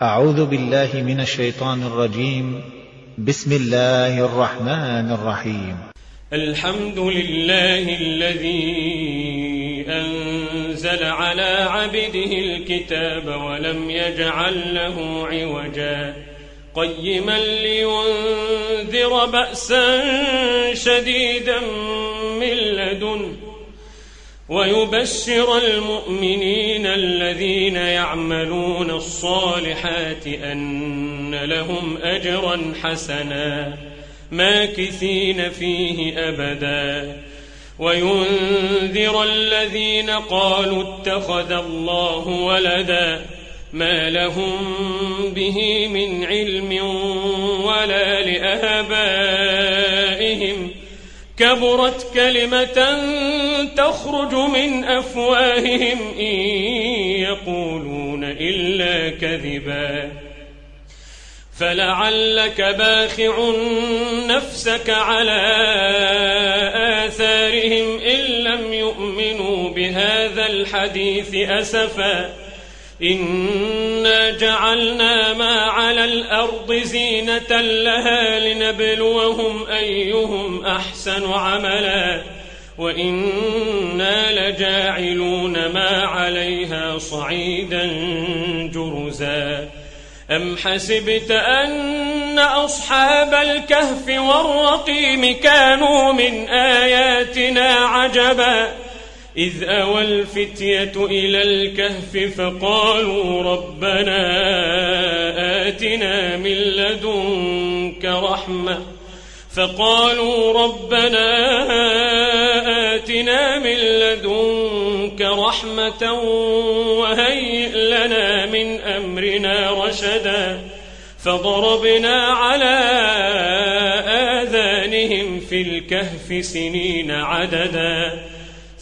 أعوذ بالله من الشيطان الرجيم. بسم الله الرحمن الرحيم. الحمد لله الذي أنزل على عبده الكتاب ولم يجعل له عوجا قيما لينذر بأسا شديدا من لدنه ويبشر المؤمنين الذين يعملون الصالحات أن لهم أجرا حسنا ماكثين فيه أبدا وينذر الذين قالوا اتخذ الله ولدا ما لهم به من علم ولا لآبائهم كبرت كلمة تخرج من أفواههم إن يقولون إلا كذبا فلعلك باخع نفسك على آثارهم إن لم يؤمنوا بهذا الحديث أسفا إنا جعلنا ما على الأرض زينة لها لنبلوهم أيهم أحسن عملا وإنا لجاعلون ما عليها صعيدا جرزا أم حسبت أن أصحاب الكهف والرقيم كانوا من آياتنا عجبا إذ أوى الفتية إلى الكهف فقالوا ربنا آتنا من لدنك رحمة وهيئ لنا من أمرنا رشدا فضربنا على آذانهم في الكهف سنين عددا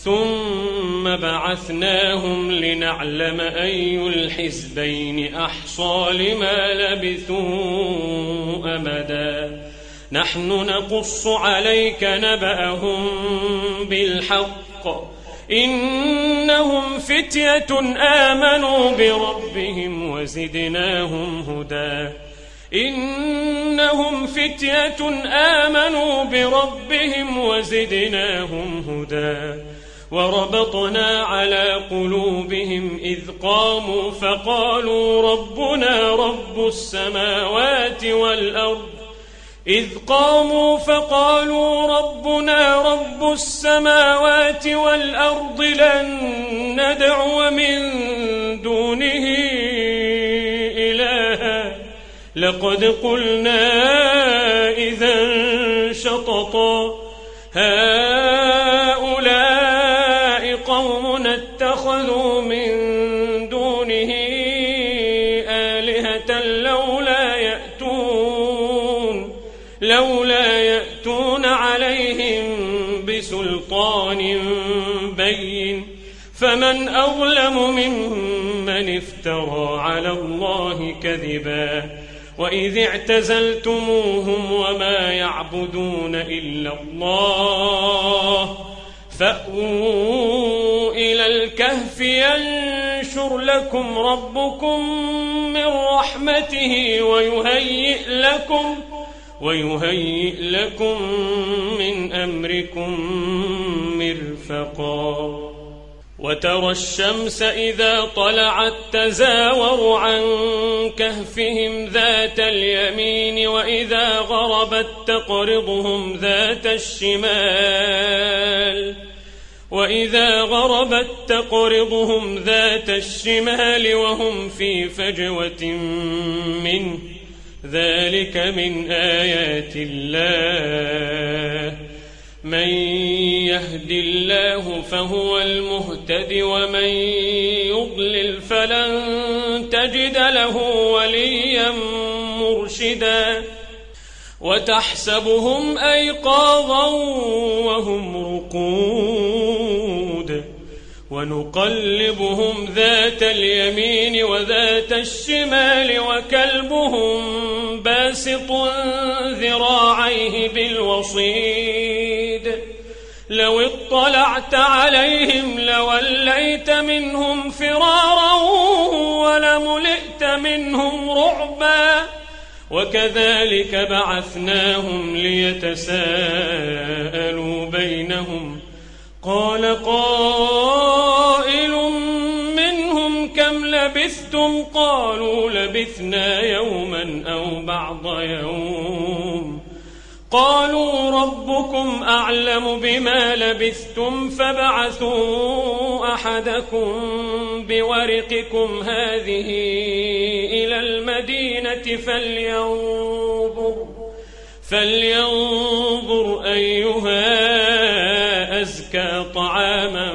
ثم بعثناهم لنعلم أي الحزبين أحصى لما لبثوا أمدا نحن نقص عليك نبأهم بالحق إنهم فتية آمنوا بربهم وزدناهم هدى وربطنا على قلوبهم إذ قاموا فقالوا ربنا رب السماوات والأرض لن ندعو من دونه إلها لقد قلنا إذا شططا هؤلاء قوم اتخذوا من دونه آلهة لولا يأتون عليهم بسلطان بين فمن أظلم ممن افترى على الله كذبا وإذ اعتزلتموهم وما يعبدون إلا الله فأووا إلى الكهف ينشر لكم ربكم من رحمته ويهيئ لكم من أمركم مرفقا وترى الشمس إذا طلعت تزاور عن كهفهم ذات اليمين وإذا غربت تقرضهم ذات الشمال وهم في فجوة منه ذلك من آيات الله من يهد الله فهو المهتد ومن يضلل فلن تجد له وليا مرشدا وتحسبهم أيقاظا وهم رقود ونقلبهم ذات اليمين وذات الشمال وكلبهم باسط ذراعيه بالوصيد لو اطلعت عليهم لوليت منهم فرارا ولملئت منهم رعبا وكذلك بعثناهم ليتساءلوا بينهم قال قائل منهم كم لبثتم قالوا لبثنا يوما أو بعض يوم قالوا ربكم أعلم بما لبثتم فابعثوا أحدكم بورقكم هذه إلى المدينة فلينظر أيها أزكى طعاما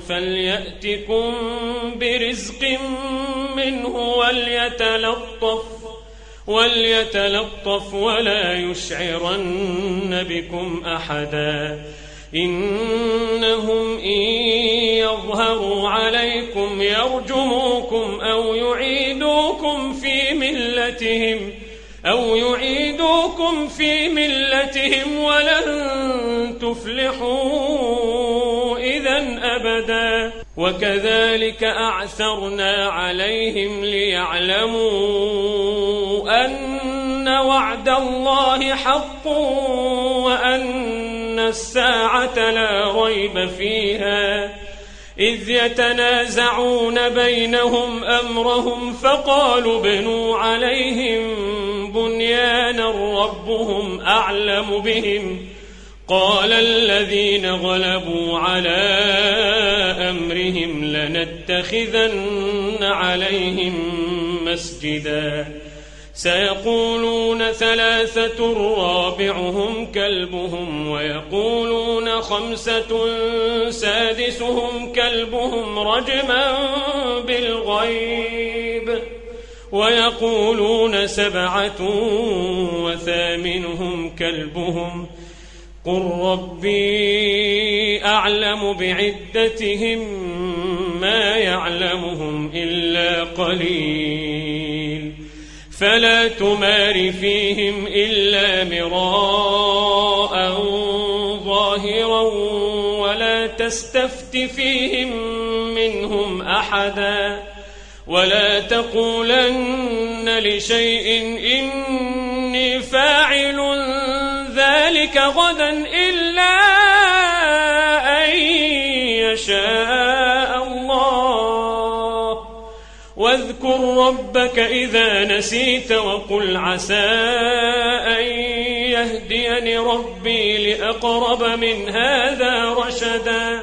فليأتكم برزق منه وليتلطف ولا يشعرن بكم أحدا إنهم إن يظهروا عليكم يرجموكم أو يعيدوكم في ملتهم ولن تفلحوا إذن أبدا وكذلك أعثرنا عليهم ليعلموا أن وعد الله حق وأن الساعة لا ريب فيها إذ يتنازعون بينهم أمرهم فقالوا ابنوا عليهم بنيانا ربهم أعلم بهم قال الذين غلبوا على أمرهم لنتخذن عليهم مسجدا سيقولون 3 رابعهم كلبهم ويقولون 5 سادسهم كلبهم رجما بالغيب ويقولون 7 وثامنهم كلبهم قل ربي أعلم بعدتهم ما يعلمهم إلا قليل فلا تمار فيهم إلا مراء ظاهرا ولا تستفت فيهم منهم أحدا ولا تقولن لشيء إني فاعل ذلك غدا إلا أن يشاء الله واذكر ربك إذا نسيت وقل عسى أن يهديني ربي لأقرب من هذا رشدا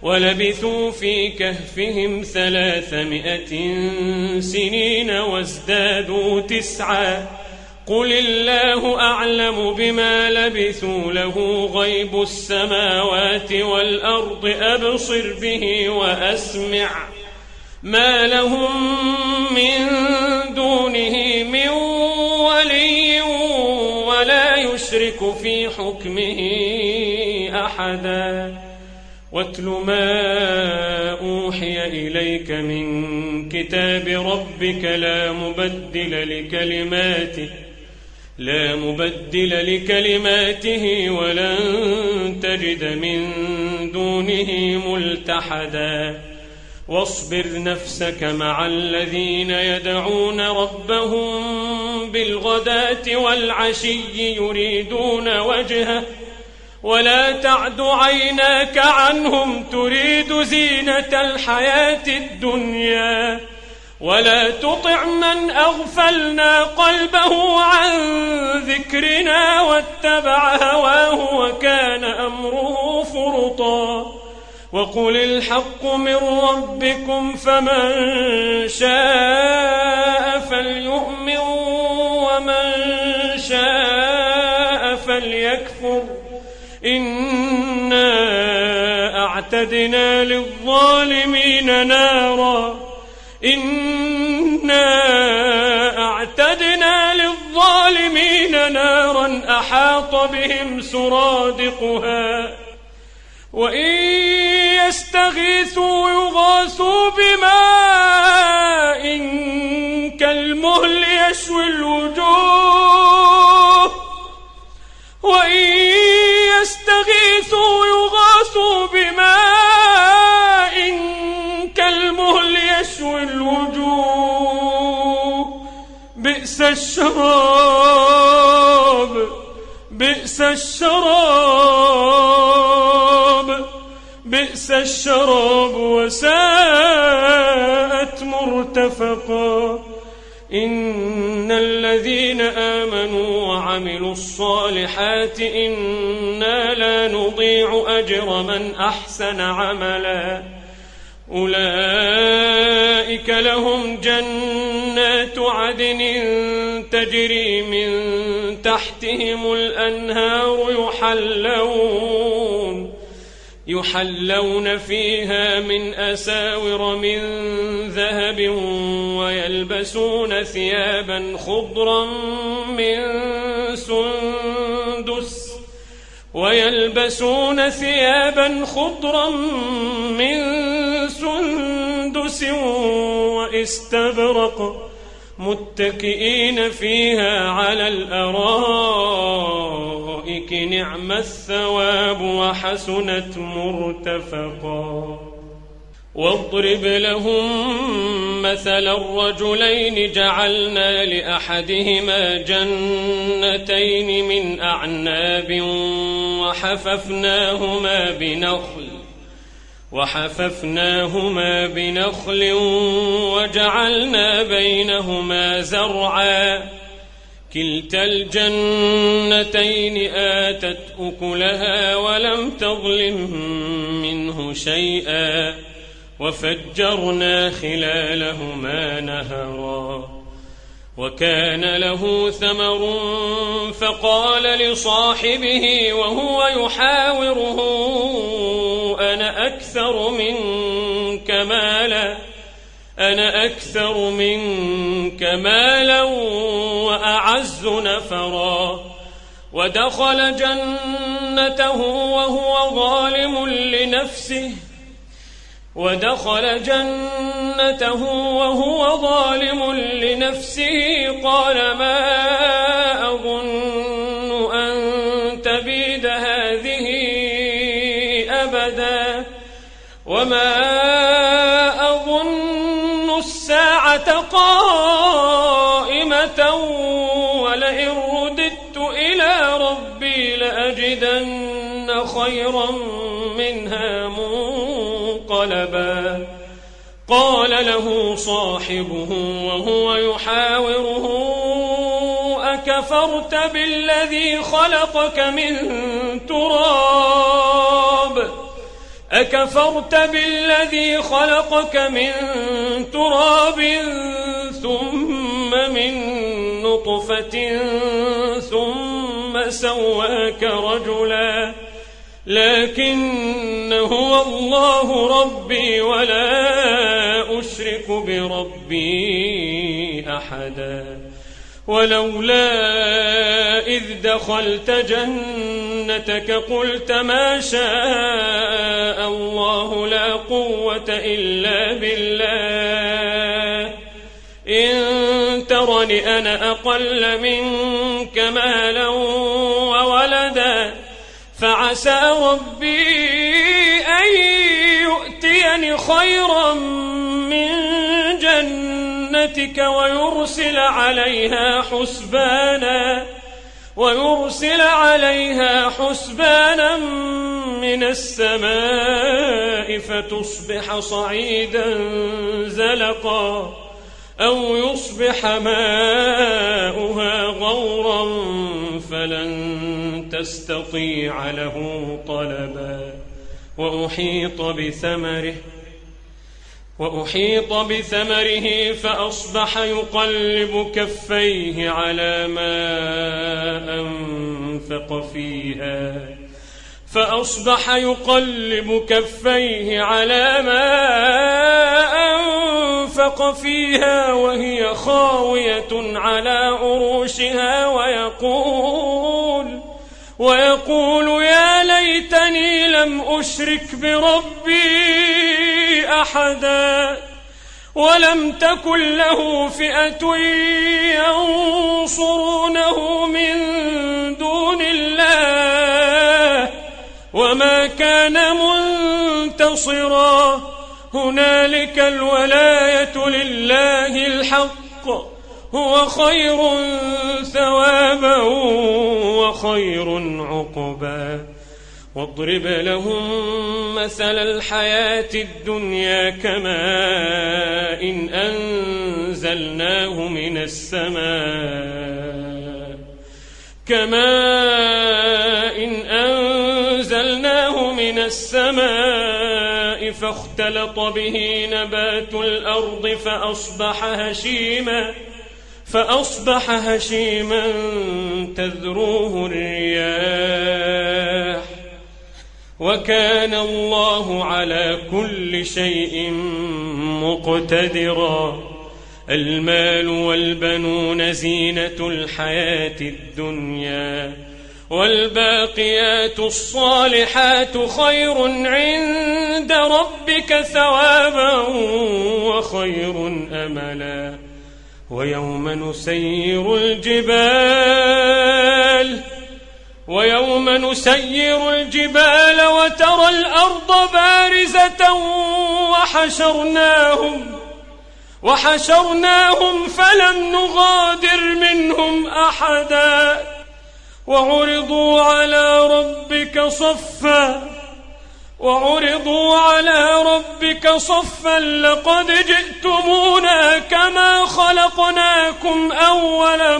ولبثوا في كهفهم 300 سنين وازدادوا 9 قل الله أعلم بما لبثوا له غيب السماوات والأرض أبصر به وأسمع ما لهم من دونه من ولي ولا يشرك في حكمه أحدا واتل ما أوحي إليك من كتاب ربك لا مبدل لكلماته ولن تجد من دونه ملتحدا واصبر نفسك مع الذين يدعون ربهم بالغداة والعشي يريدون وجهه ولا تعد عيناك عنهم تريد زينة الحياة الدنيا ولا تطع من أغفلنا قلبه عن ذكرنا واتبع هواه وكان أمره فرطا وقل الحق من ربكم فمن شاء فليؤمن ومن شاء فليكفر إنا أعتدنا للظالمين نارا أحاط بهم سرادقها وإن يستغيثوا يغاثوا بماء كالمهل يشوي الوجوه وإن يستغيثوا يغاثوا بماء كالمهل يشوي الوجوه بئس الشراب بئس الشراب بئس الشراب وساءت مرتفقا. إن الذين آمنوا وعملوا الصالحات إنا لا نضيع أجر من أحسن عملا أولئك لهم جنات عدن تجري من تحتهم الأنهار يحلون فيها من أساور من ذهب ويلبسون ثيابا خضرا من سندس واستبرق متكئين فيها على الأرائك نعم الثواب وحسنت مرتفقا. واضرب لهم مثل الرجلين جعلنا لأحدهما جنتين من أعناب وحففناهما بنخل وجعلنا بينهما زرعا كلتا الجنتين آتت أكلها ولم تظلم منه شيئا وفجرنا خلالهما نهرا. وكان له ثمر فقال لصاحبه وهو يحاوره أنا أكثر منك مالا وأعز نفرا. ودخل جنته وهو ظالم لنفسه قال ما أظن أن تبيد هذه أبدا وما أظن الساعة قائمة ولئن رددت إلى ربي لأجدن خيرا منها منقلبا. قال له صاحبه وهو يحاوره أكفرت بالذي خلقك من تراب ثم من نطفة ثم سواك رجلا لكن هو الله ربي ولا أشرك بربي أحدا. ولولا إذ دخلت جنتك قلت ما شاء الله لا قوة إلا بالله إن ترني أنا أقل منك مالا وولدا فعسى ربي أن يؤتيني خيرا من جنتك ويرسل عليها حسبانا من السماء فتصبح صعيدا زلقا أو يصبح ماؤها غورا فلن تستطيع له طلبا. وأحيط بثمره فأصبح يقلب كفيه على ما أنفق فيها وهي خاوية على عروشها ويقول يا ليتني لم أشرك بربي أحدا ولم تكن له فئة ينصرونه من دون الله وما كان منتصرا. هنالك الولاية لله الحق هو خير ثوابا وخير عقبا. واضرب لهم مثل الحياة الدنيا كماء إن أنزلناه من السماء فاختلط به نبات الأرض فأصبح هشيما تذروه الرياح وكان الله على كل شيء مقتدرا. المال والبنون زينة الحياة الدنيا والباقيات الصالحات خير عند ربك ثوابا وخير أملا. ويوم نسير الجبال وترى الأرض بارزة وحشرناهم فلم نغادر منهم أحدا وعرضوا على ربك صفا لقد جئتمونا كما خلقناكم أول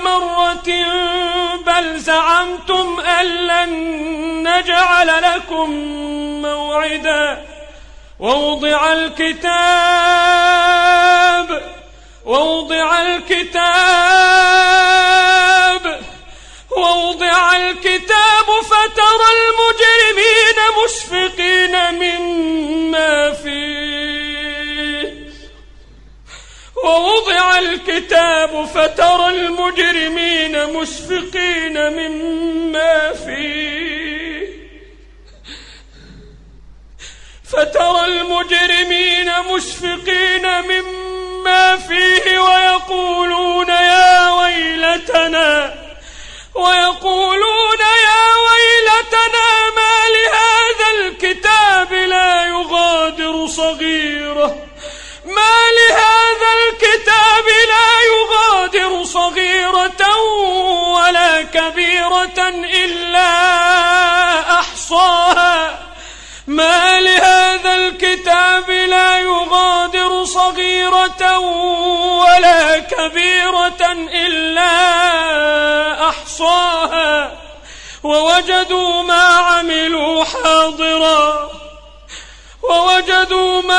مرة بل زعمتم أن لن نجعل لكم موعدا. ووضع الكتاب فترى المجرمين مشفقين مما فيه ويقولون يا ويلتنا ما لهذا الكتاب لا يغادر صغيرة ولا كبيرة إلا أحصاها ووجدوا ما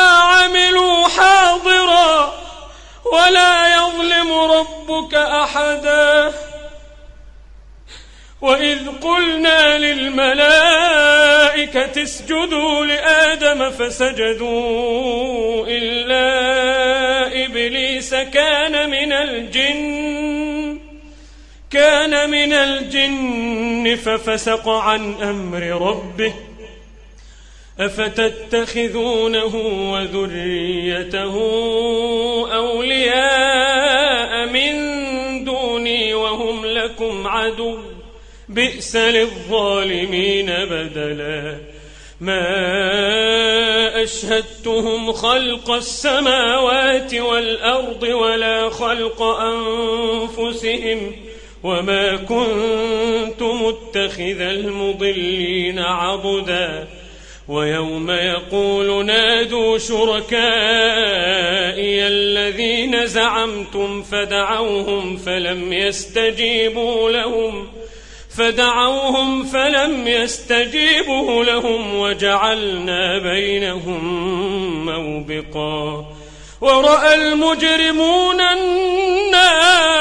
عملوا حاضرا ولا يظلم ربك أحدا. وإذ قلنا للملائكة اسجدوا لآدم فسجدوا إلا إبليس كان من الجن ففسق عن أمر ربه أفتتخذونه وذريته أولياء من دوني وهم لكم عدو بئس للظالمين بدلا. ما أشهدتهم خلق السماوات والأرض ولا خلق أنفسهم وما كنت متخذ المضلين عضدا. ويوم يقول نادوا شركائي الذين زعمتم فدعوهم فلم يستجيبوا لهم وجعلنا بينهم موبقا. ورأى المجرمون النار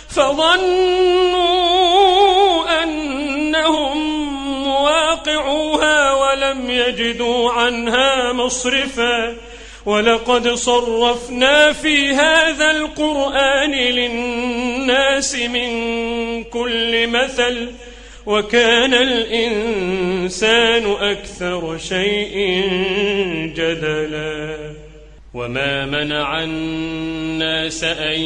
فظنوا أنهم مواقعوها ولم يجدوا عنها مصرفا. ولقد صرفنا في هذا القرآن للناس من كل مثل وكان الإنسان أكثر شيء جدلا. وما منع الناس أن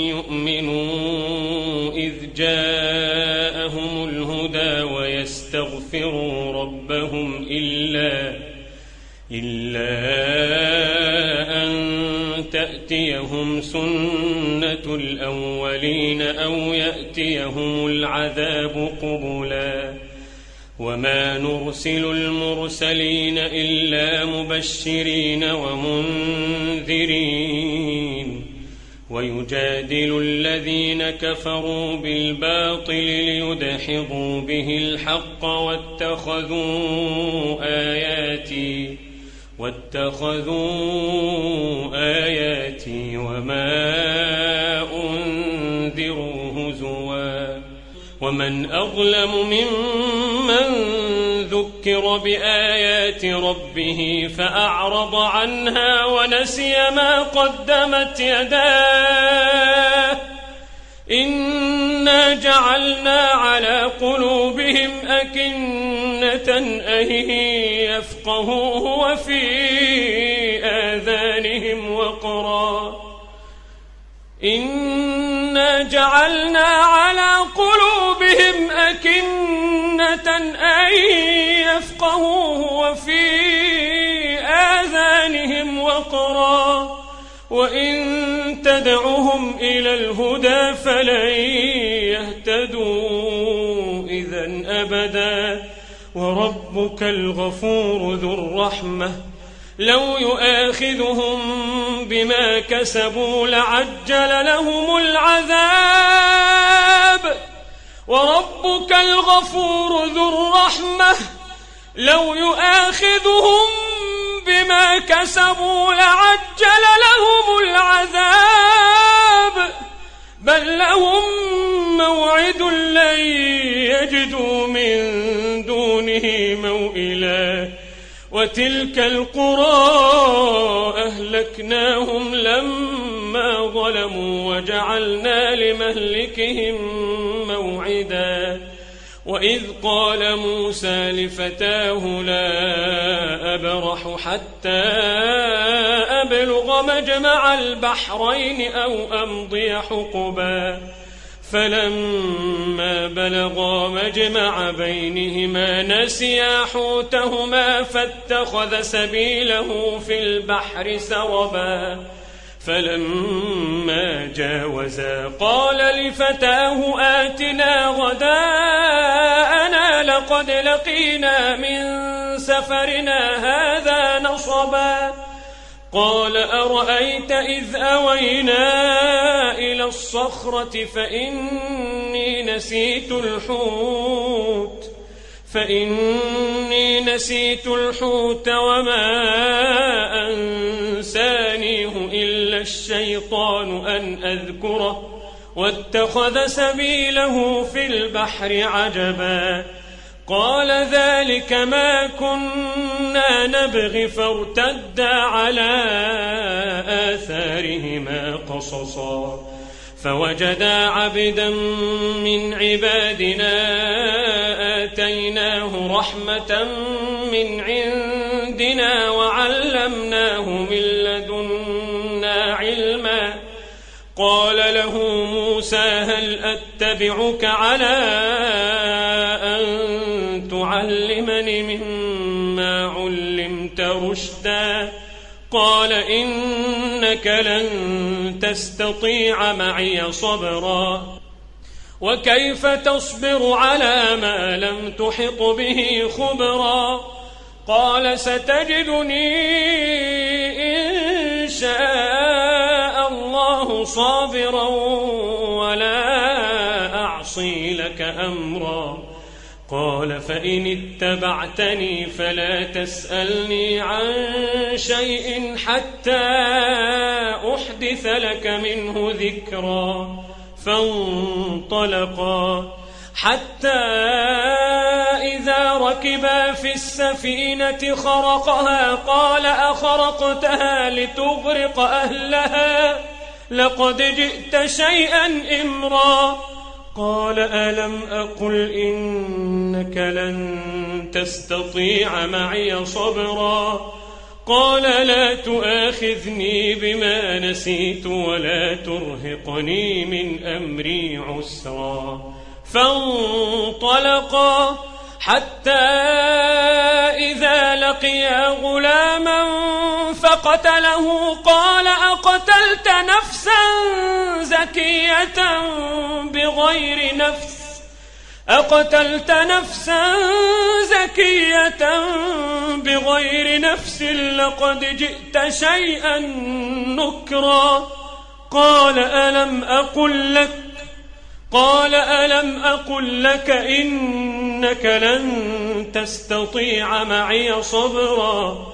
يؤمنوا إذ جاءهم الهدى ويستغفروا ربهم إلا أن تأتيهم سنة الأولين أو يأتيهم العذاب قبلا وما نرسل المرسلين إلا مبشرين ومنذرين ويجادل الذين كفروا بالباطل ليدحضوا به الحق واتخذوا آياتي وما أنذروا هزوا ومن أظلم ممن ذكر بآيات ربه فأعرض عنها ونسي ما قدمت يداه إنا جعلنا على قلوبهم أكنة أن يفقهوه وفي آذانهم وقرا إنا جعلنا على قلوبهم أكنة أن يفقهوه وفي آذانهم وقرا وإن تدعهم إلى الهدى فلن يهتدوا إذن أبدا وربك الغفور ذو الرحمة لو يؤاخذهم بما كسبوا لعجل لهم العذاب وربك الغفور ذو الرحمة لو يؤاخذهم بما كسبوا لعجل لهم العذاب بل لهم موعد لن يجدوا من دونه موئلا وتلك القرى أهلكناهم لما ظلموا وجعلنا لمهلكهم موعدا وإذ قال موسى لفتاه لا أبرح حتى أبلغ مجمع البحرين أو أمضي حقبا فلما بلغا مجمع بينهما نسيا حوتهما فاتخذ سبيله في البحر سربا فلما جاوزا قال لفتاه آتنا غداءنا لقد لقينا من سفرنا هذا نصبا قال أرأيت إذ أوينا إلى الصخرة فإني نسيت الحوت وما أنسانيه إلا الشيطان أن أذكره واتخذ سبيله في البحر عجبا قال ذلك ما كنا نبغي فارتدا على آثارهما قصصا فوجدا عبدا من عبادنا آتيناه رحمة من عندنا وعلمناه من لدنا علما قال له موسى هل أتبعك على أن تعلمني مما علمت رشدا قال إنك لن تستطيع معي صبرا وكيف تصبر على ما لم تحط به خبرا قال ستجدني إن شاء الله صابرا ولا أعصي لك أمرا قال فإن اتبعتني فلا تسألني عن شيء حتى أحدث لك منه ذكرا فانطلقا حتى إذا ركبا في السفينة خرقها قال أخرقتها لتغرق أهلها لقد جئت شيئا إمرا قال ألم أقل إنك لن تستطيع معي صبرا قال لا تؤاخذني بما نسيت ولا ترهقني من أمري عسرا. فانطلقا حتى إذا لقيا غلاما فقتله قال أقتلت نفسا زكية بغير نفس لقد جئت شيئا نكرا. قال ألم أقل لك إنك لن تستطيع معي صبرا.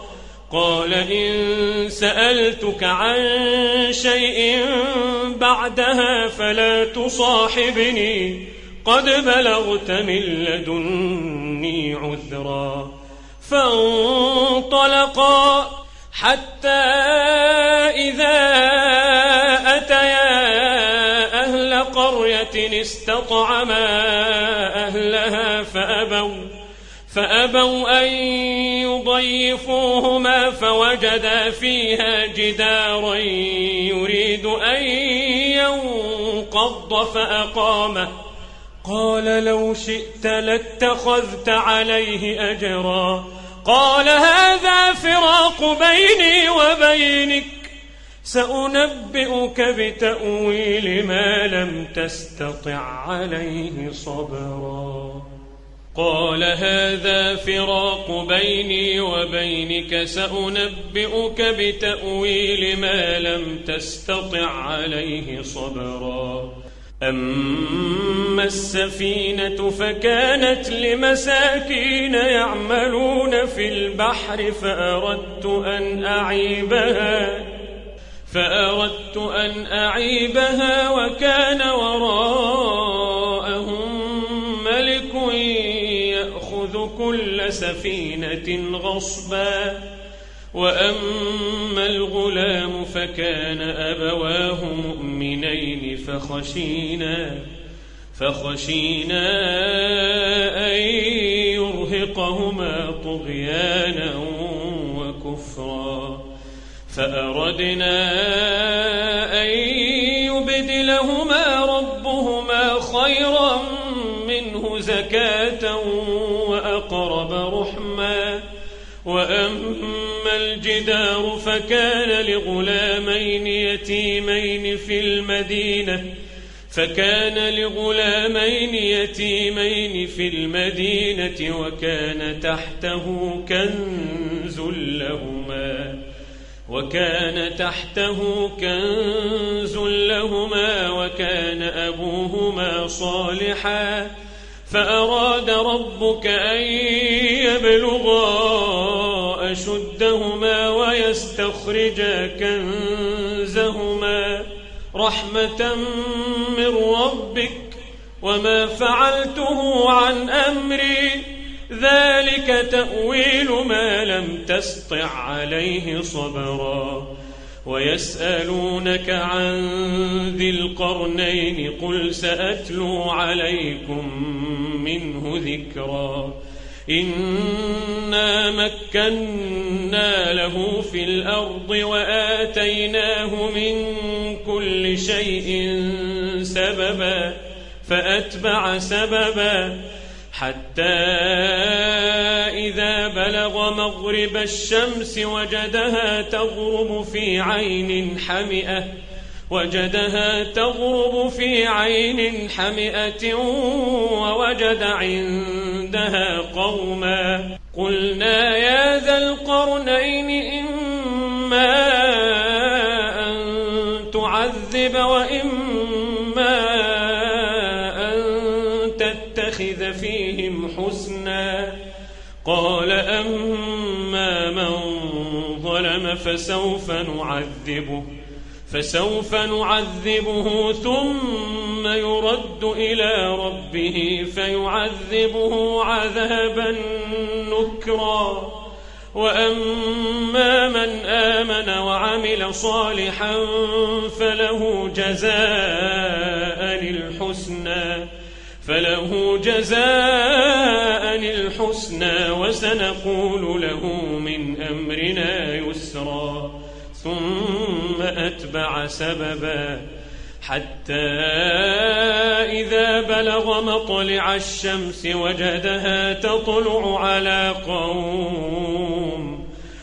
قال إن سألتك عن شيء بعدها فلا تصاحبني قد بلغت من لدني عذرا. فانطلقا حتى إذا أتيا أهل قرية استطعما أهلها فأبوا أن يضيفوهما فوجدا فيها جدارا يريد أن ينقض فأقامه. قال لو شئت لاتخذت عليه أجرا. قال هذا فراق بيني وبينك سأنبئك بتأويل ما لم تستطع عليه صبرا. قال هذا فراق بيني وبينك سأنبئك بتأويل ما لم تستطع عليه صبرا. أما السفينة فكانت لمساكين يعملون في البحر فأردت أن أعيبها وكان وراءهم ملك يأخذ كل سفينة غصبا. وأما الغلام فكان أبواه مؤمنين فخشينا أن يرهقهما طغيانا وكفرا. فأردنا أن يبدلهما ربهما خيرا منه زكاة وأقرب رحما. وأما الجدار فكان لغلامين يتيمين في المدينة وكان تحته كنز لهما وكان أبوهما صالحا. فأراد ربك أن يبلغا أشدهما ويستخرجا كنزهما رحمة من ربك وما فعلته عن أمري ذلك تأويل ما لم تسطع عليه صبرا. ويسألونك عن ذي القرنين قل سأتلو عليكم منه ذكرا. إنا مكنا له في الأرض وآتيناه من كل شيء سببا فأتبع سببا حتى إذا بلغ مغرب الشمس وجدها تغرب في عين حمئة ووجد عندها قوما. قلنا يا ذا القرنين إما أن تعذب وإما أن تتخذ فيهم حسنا. قال أما من ظلم فسوف نعذبه ثم يرد إلى ربه فيعذبه عذابا نكرا. وأما من آمن وعمل صالحا فله جزاء فله جزاء الحسنى وسنقول له من أمرنا يسرا ثم أتبع سببا حتى إذا بلغ مطلع الشمس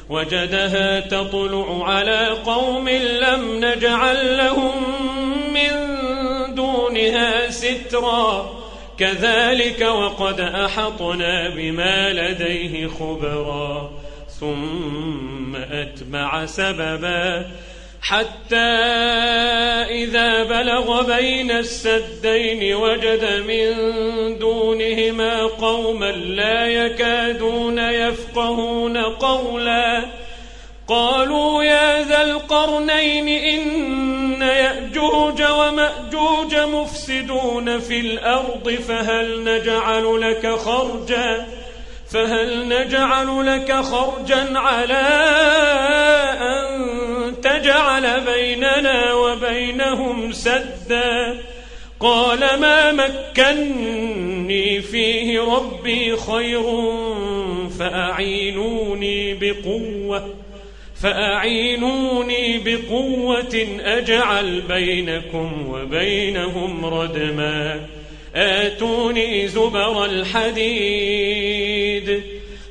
وجدها تطلع على قوم لم نجعل لهم من دونها سترا كذلك وقد أحطنا بما لديه خبرا ثم أتبع سببا حتى إذا بلغ بين السدين وجد من دونهما قوما لا يكادون يفقهون قولا قالوا يا ذا القرنين إن يأجوج ومأجوج مفسدون في الأرض فهل نجعل لك خرجا على أن تجعل بيننا وبينهم سدا قال ما مكني فيه ربي خير فأعينوني بقوة أجعل بينكم وبينهم ردما آتوني زبر الحديد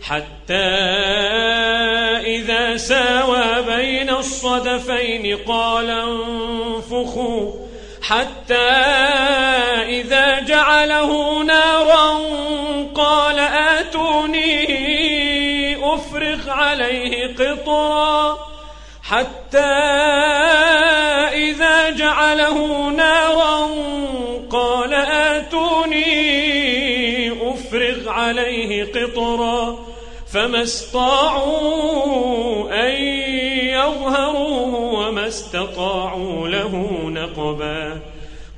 حتى إذا ساوى بين الصدفين قال انفخوا حتى إذا جعله نارا قال آتوني أفرغ عليه قطرا حتى إذا جعله نارا قال آتوني أفرغ عليه قطرا فما استطاعوا أن يظهروه وما استطاعوا له نقبا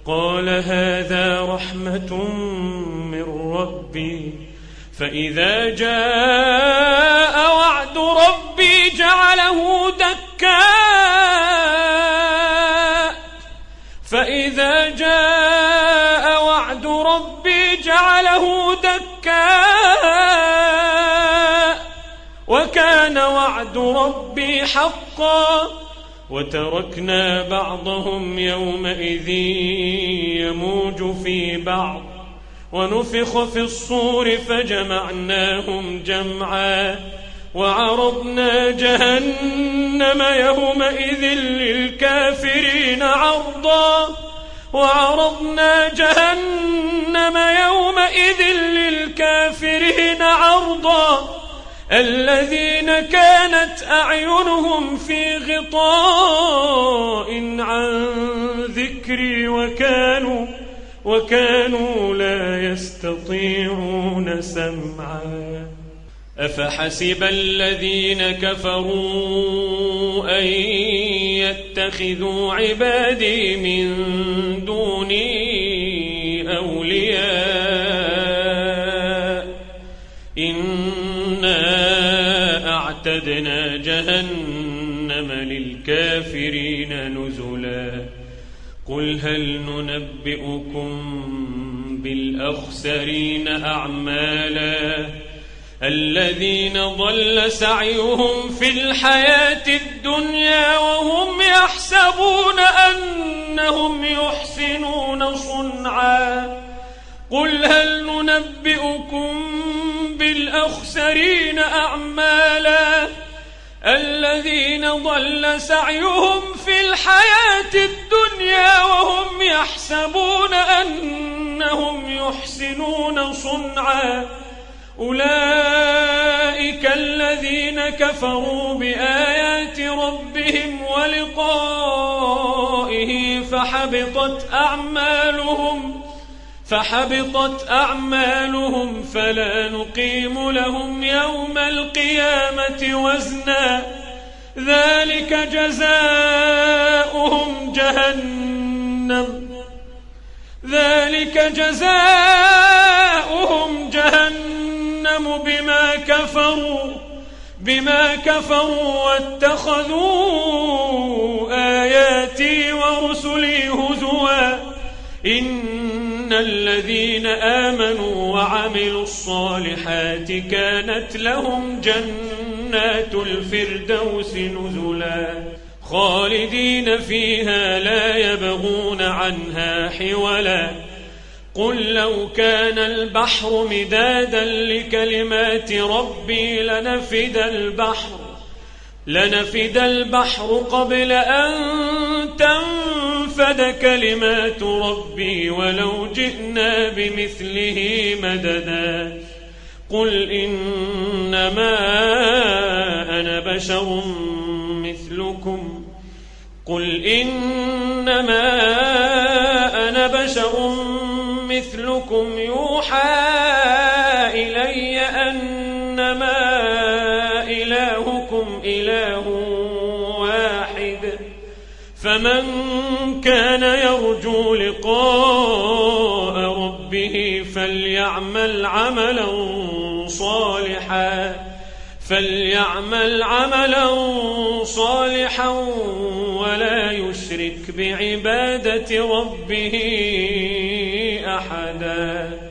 قال هذا رحمة من ربي فإذا جاء وعد ربي جعله دكاء وكان وعد ربي حقا وتركنا بعضهم يومئذ يموج في بعض ونفخ في الصور فجمعناهم جمعا وعرضنا جهنم يومئذ للكافرين عرضا الذين كانت أعينهم في غطاء عن ذكري وكانوا لا يستطيعون سمعا أفحسب الذين كفروا أن يتخذوا عبادي من دوني أولياء إنا أعتدنا جهنم للكافرين نزلا قل هل ننبئكم بالأخسرين أعمالا الذين ضل سعيهم في الحياة الدنيا وهم يحسبون أنهم يحسنون صنعا قل هل ننبئكم بالأخسرين أعمالا الذين ضل سعيهم في الحياة الدنيا وهم يحسبون أنهم يحسنون صنعا أولئك الذين كفروا بآيات ربهم ولقائه فحبطت أعمالهم فلا نقيم لهم يوم القيامة وزنا ذلك جزاؤهم جهنم بما كفروا واتخذوا آياتي ورسلي هزوا إن الذين آمنوا وعملوا الصالحات كانت لهم جنات الفردوس نزلا خالدين فيها لا يبغون عنها حولا قل لو كان البحر مدادا لكلمات ربي لنفد البحر قبل أن تنفد كلمات ربي ولو جئنا بمثله مددا قل إنما أنا بشر مثلكم يوحى إلي أنما إلهكم إله واحد فمن كان يرجو لقاء ربه فليعمل عملا صالحا ولا يشرك بعبادة ربه أحدا.